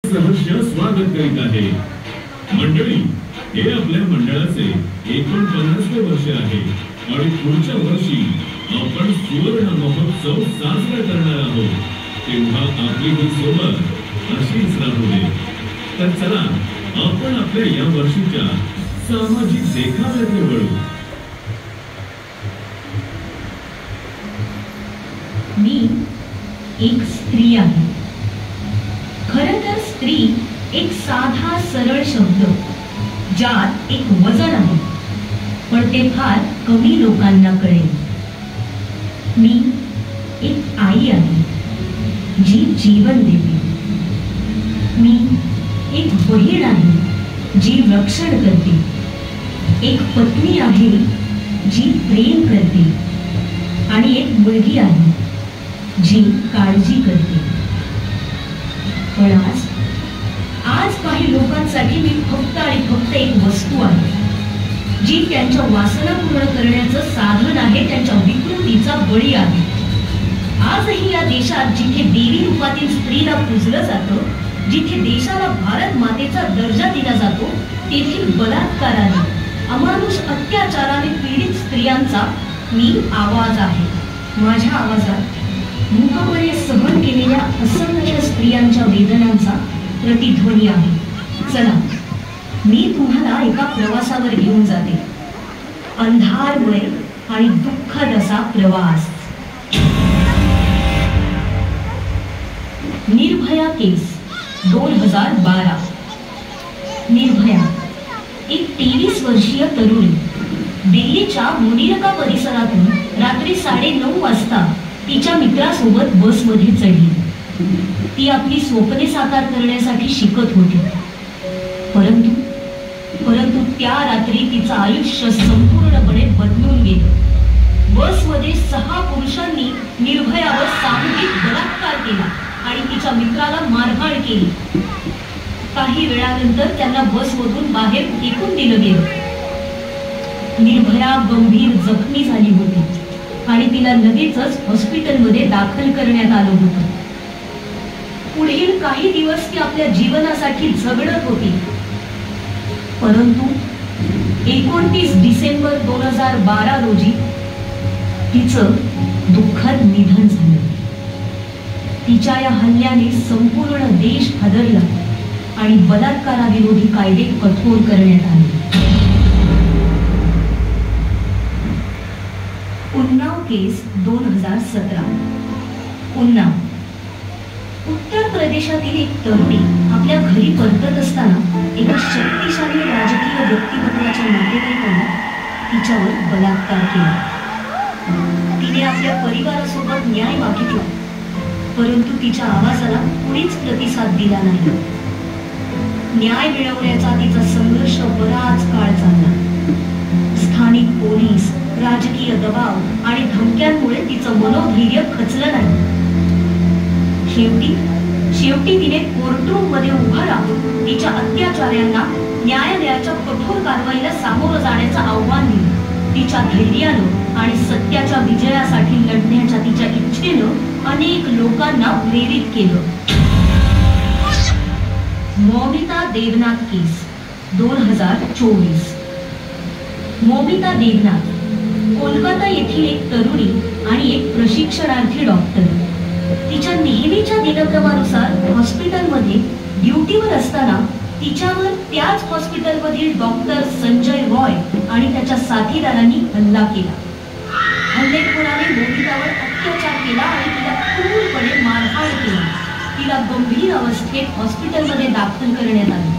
सहर्ष स्वागत करीत आहे। मंडळी, हे आपल्या मंडळाचे 49वे वर्ष आहे आणि पुढच्या वर्षी आपण सुवर्ण महोत्सव साजरा करणार आहोत। तेव्हा आपली ही सोबत अशीच राहू दे। तर चला आपण आपल्या या वर्षीच्या सामाजिक देखाव्याकडे वळू। मी एक स्त्री आहे। खरं तर स्त्री एक साधा सरळ शब्द ज्यात एक वजन आहे, पण ते फार कमी लोकांना कळेल। मी एक आई आहे जी जीवन देते। मी एक बहीण आहे जी रक्षण करते। एक पत्नी आहे जी प्रेम करते आणि एक मुलगी आहे जी काळजी करते। पण आज काही लोकांसाठी मी फक्त आणि फक्त एक वस्तू आहे जी त्यांच्या वासना पूर्ण करण्याचं साधन आहे, त्यांच्या विकृतीचा बळी आहे। आजही या देशात जिथे देवी रूपातील स्त्रीला पूजलं जातं, जिथे देशाला भारत मातेचा दर्जा दिला जातो, तेथील बलात्काराने, अमानुष अत्याचाराने पीडित स्त्रियांचा मी आवाज आहे। माझ्या आवाजात मूकपणे सहन केलेल्या असंख्य स्त्रियांच्या वेदनांचा प्रतिध्वनी आहे। चला, मी तुम्हाला एका प्रवासावर घेऊन जाते। अंधारमय आणि दुःखद असा प्रवास। निर्भया केस 2012। निर्भया एक 23 वर्षीय तरुणी दिल्लीच्या मुनिरका परिसरातून रात्री 9:30 वाजता तिच्या मित्रासोबत बसमध्ये चढली। ती आपली स्वप्ने साकार करण्यासाठी शिकत होती, परंतु त्या रात्री तिचं आयुष्य संपूर्णपणे बदलून गेलं। बसमध्ये 6 पुरुषांनी निर्भयावर सामूहिक बलात्कार केला आणि तिच्या मित्राला मारहाण केली। काही वेळानंतर त्यांना बसमधून बाहेर फेकून दिलं गेलं। निर्भया गंभीर जखमी झाली होती आणि तिला लगेचच हॉस्पिटलमध्ये दाखल करण्यात आलं होतं। पुढील काही दिवस ती आपल्या जीवनासाठी झगडत होती, परंतु 29 डिसेंबर 2012 रोजी तिचं दुःखद निधन झालं। तिच्या या हल्ल्याने संपूर्ण देश हादरला आणि बलात्काराविरोधी कायदे कठोर करण्यात आले। उन्नाव केस 2017। उन्नाव उत्तर प्रदेशातील एक तरुणी आपल्या घरी परतत असताना एका शक्तिशाली राजकीय व्यक्तिमत्वाच्या नातेवाईकाने तिच्यावर बलात्कार केला। तिने आपल्या परिवारासोबत न्याय मागितला, परंतु तिच्या आवाजाला कुणीच प्रतिसाद दिला नाही। न्याय मिळवण्याचा तिचा संघर्ष बराच काळ चालला। स्थानिक पोलीस, राजकीय दबाव आणि धमक्यांमुळे तिचं मनोधैर्य खचलं नाही। शेवटी तिने कोर्टरूम मध्ये उभा राहून तिच्या अत्याचार्यांना न्यायालयाच्या कठोर कारवाईला सामोरं जाण्याचं आव्हान दिलं। तिच्या धैर्यानं आणि सत्याच्या विजयासाठी लढण्याच्या तिच्या इच्छेनं अनेक लोकांना प्रेरित केलं। मौमिता देवनाथ केस 2024। मौमिता देवनाथ कोलकाता येथील एक तरुणी आणि एक प्रशिक्षणार्थी डॉक्टर। तिच्या नेहमीच्या दिनक्रमानुसार हॉस्पिटलमध्ये ड्युटीवर असताना तिच्यावर त्याच हॉस्पिटलमधील डॉक्टर संजय रॉय आणि त्याच्या साथीदारांनी हल्ला केला। हल्लेखोराने मौमितावर अत्याचार केला आणि तिला क्रूरपणे मारहाण केली। तिला गंभीर अवस्थेत हॉस्पिटलमध्ये दाखल करण्यात आले,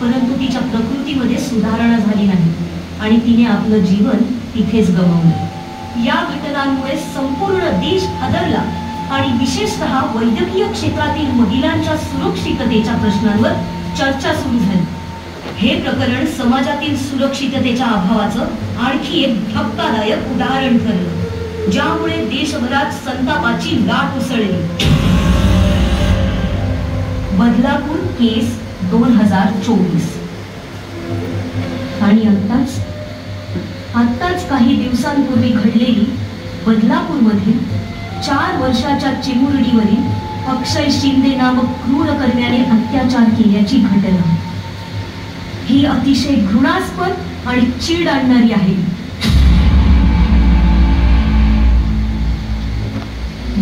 परंतु तिच्या प्रकृतीमध्ये सुधारणा झाली नाही आणि तिने आपलं जीवन तिथेच गमावलं। या घटनांमुळे संपूर्ण देश हादरला आणि विशेषतः वैद्यकीय क्षेत्रातील महिलांच्या सुरक्षिततेच्या प्रश्नांवर चर्चा सुरू झाली। हे प्रकरण समाजातील सुरक्षिततेच्या अभावाचं आणखी एक धक्कादायक उदाहरण ठरलं, ज्यामुळे देशभरात संतापाची लाट उसळली। बदलापूर केस 2024। आणि आत्ताच काही दिवसांपूर्वी घडलेली बदलापूरमधील 4 वर्षाच्या चिमुरडीवरील अक्षय शिंदे नामक क्रूर कन्याने अत्याचार केल्याची घटना ही अतिशय घृणास्पद आणि चीड आणणारी आहे.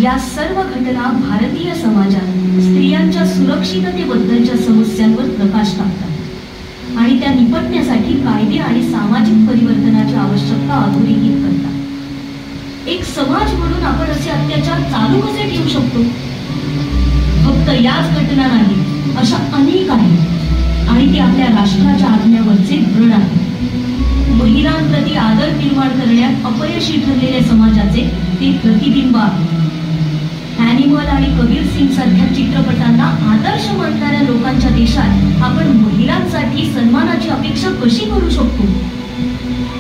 या सर्व घटना भारतीय समाजात स्त्रियांच्या सुरक्षिततेबद्दलच्या समस्यांवर प्रकाश टाकतात आणि त्या निपटण्यासाठी कायदे आणि सामाजिक परिवर्तनाची आवश्यकता अधोरेखित करतात. एक समाज म्हणून आपण असे अत्याचार चालू कसे ठेवू शकतो? फक्त याच घटना नाही, अशा अनेक आहेत आणि ते आपल्या राष्ट्राच्या आत्म्यावरचे व्रण आहे. महिलांप्रती आदर निर्माण करण्यात अपयशी ठरलेल्या समाजाचे ते प्रतिबिंब आहे. ॲनिमल आणि कबीर सिंग सारख्या चित्रपटांना आदर्श मानणाऱ्या लोकांच्या देशात आपण महिलांसाठी सन्मानाची अपेक्षा कशी करू शकतो,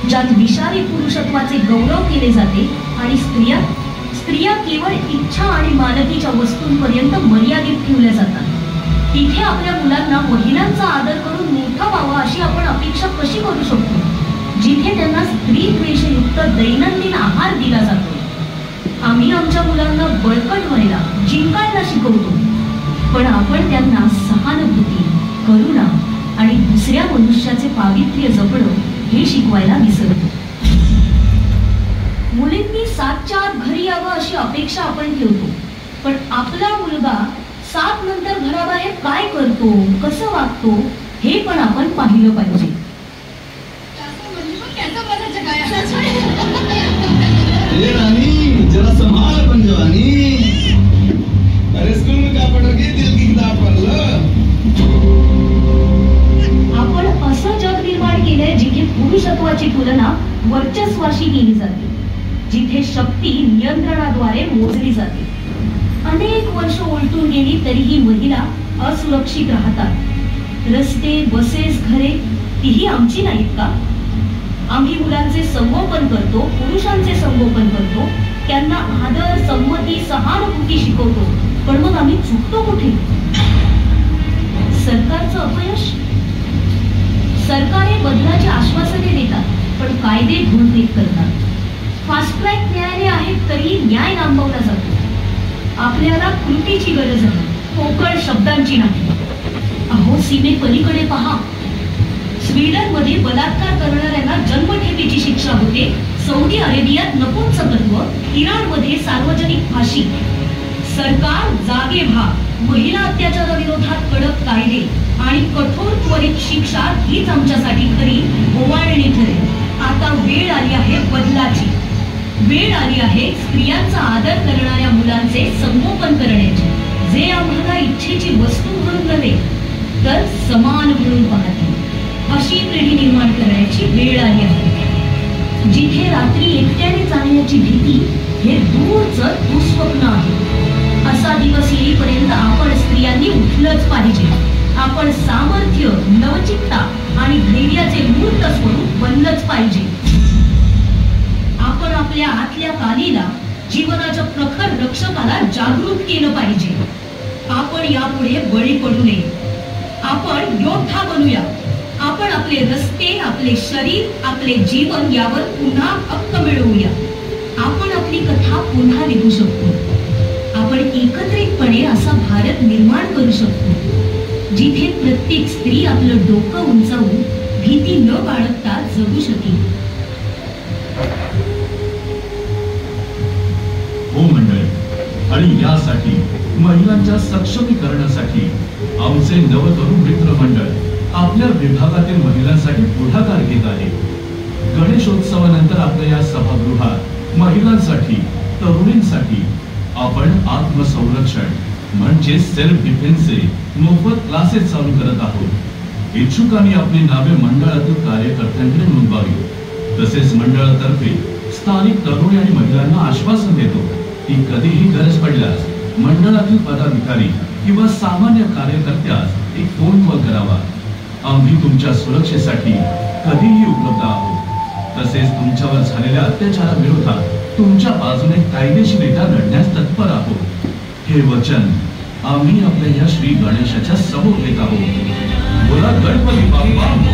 ज्यात विषारी पुरुषत्वाचे गौरव केले जाते आणि स्त्रिया केवळ इच्छा आणि मालकीच्या वस्तूंपर्यंत मर्यादित ठेवल्या जातात. तिथे आपल्या मुलांना महिलांचा आदर करून मोठा व्हावा अशी आपण अपेक्षा कशी करू शकतो, जिथे त्यांना स्त्री द्वेषयुक्त दैनंदिन आहार दिला जातो. आम्ही आमच्या मुलांना बळकट व्हायला, जिंकायला शिकवतो, पण आपण त्यांना सहानुभूती, करुणा आणि दुसऱ्या मनुष्याचे पावित्र्य जपणं हे शिकवायला विसरतो. मुलींनी 7च्या आत घरी यावं अशी अपेक्षा आपण ठेवतो, पण आपला मुलगा 7 नंतर घराबाहेर काय करतो, कसं वागतो हे पण आपण पाहिलं पाहिजे. जरा संभाल पंजवानी. अरे स्कूल में क्या पढ़ रही है? दिल की किताब पढ़ लो. आपण असं जग निर्माण केलंय जिथे पुरुषत्वाची तुलना वर्चस्वाशी केली जाते, जिथे शक्ती नियंत्रणाद्वारे मोजली जाते. अनेक वर्ष उलटून गेली तरीही महिला असुरक्षित राहतात. रस्ते, बसेस, घरे तीही आमची नाहीत का? आम्ही मुलांचे संगोपन करतो, पुरुषांचे संगोपन करतो, त्यांना आदर, संमती, सहानुभूती शिकवतो, पण मग आम्ही चुकतो कुठे? सरकारचं अपयश. सरकारे बदलाची आश्वासने देतात, पण कायदे घोळमेट करतात. फास्ट ट्रॅक न्यायालय आहेत तरी न्याय लांबवला जातो. आपल्याला कृतीची गरज आहे, पोकळ शब्दांची नाही. अहो, सीमे पलीकडे पहा. स्वीडनमध्ये बलात्कार करणाऱ्यांना जन्मठेपेची शिक्षा होते. सौदी अरेबियात नपुंसकत्व, इराणमध्ये सार्वजनिक फाशी. सरकार जागे व्हा. महिला अत्याचाराविरोधात कडक कायदे आणि कठोर त्वरित शिक्षा हीच आमच्यासाठी खरी ओवाळणी ठरेल. आता वेळ आली आहे बदलाची. वेळ आली आहे स्त्रियांचा आदर करणाऱ्या मुलांचे संगोपन करण्याची, जे आम्हाला इच्छेची वस्तू म्हणून नव्हे तर समान म्हणून पाहतील. अशी पिढी निर्माण करण्याची वेळ आली आहे, जिथे रात्री एकट्याने चालण्याची भीती हे दूरचं दुःस्वप्न आहे. असा दिवस येईपर्यंत आपण स्त्रियांनी उठलंच पाहिजे. आपण सामर्थ्य, लवचिकता आणि धैर्याचे मूर्त स्वरूप बनलंच पाहिजे. आपण आपल्या आतल्या कालीला, जीवनाच्या प्रखर रक्षकाला जागृत केलं पाहिजे. आपण यापुढे बळी पडू नये. आपण योद्धा बनूया. आपण आपले रस्ते, आपले शरीर, आपले जीवन यावर पुन्हा हक्क मिळवूया. आपण आपली कथा पुन्हा लिहू शकतो. आपण एकत्रितपणे असा भारत निर्माण करू शकतो, जिथे प्रत्येक स्त्री आपलं डोकं उंचावून भीती न बाळगता जगू शकेल. हो मंडळी, आणि यासाठी महिलांच्या सक्षमीकरणासाठी आमचे नवतरुण मित्र मंडळ आपल्या विभागातील महिलांसाठी पुढाकार घेत आहे. गणेशोत्सवानंतर आपल्या या सभागृहात महिलांसाठी, तरुणींसाठी आपण आत्मसंरक्षण म्हणजे सेल्फ डिफेन्सचे मोफत क्लासेस चालू करत आहोत. इच्छुकांनी आपली नावे मंडळातील कार्यकर्त्यांकडे नोंदवावी. तसेच मंडळातर्फे स्थानिक तरुणी आणि महिलांना आश्वासन देतो की कधीही गरज पडल्यास मंडळातील पदाधिकारी किंवा सामान्य कार्यकर्त्यास एक फोन कॉल करावा. आम्ही तुमच्या सुरक्षेसाठी कधीही उपलब्ध आहोत. तसेच तुमच्यावर झालेल्या अत्याचाराविरोधात तुमच्या बाजूने कायदेशीररित्या लढण्यास तत्पर आहोत. हे वचन आम्ही आपल्या या श्री गणेशाच्या समोर देत आहोत. बोला गणपती बाप्पा.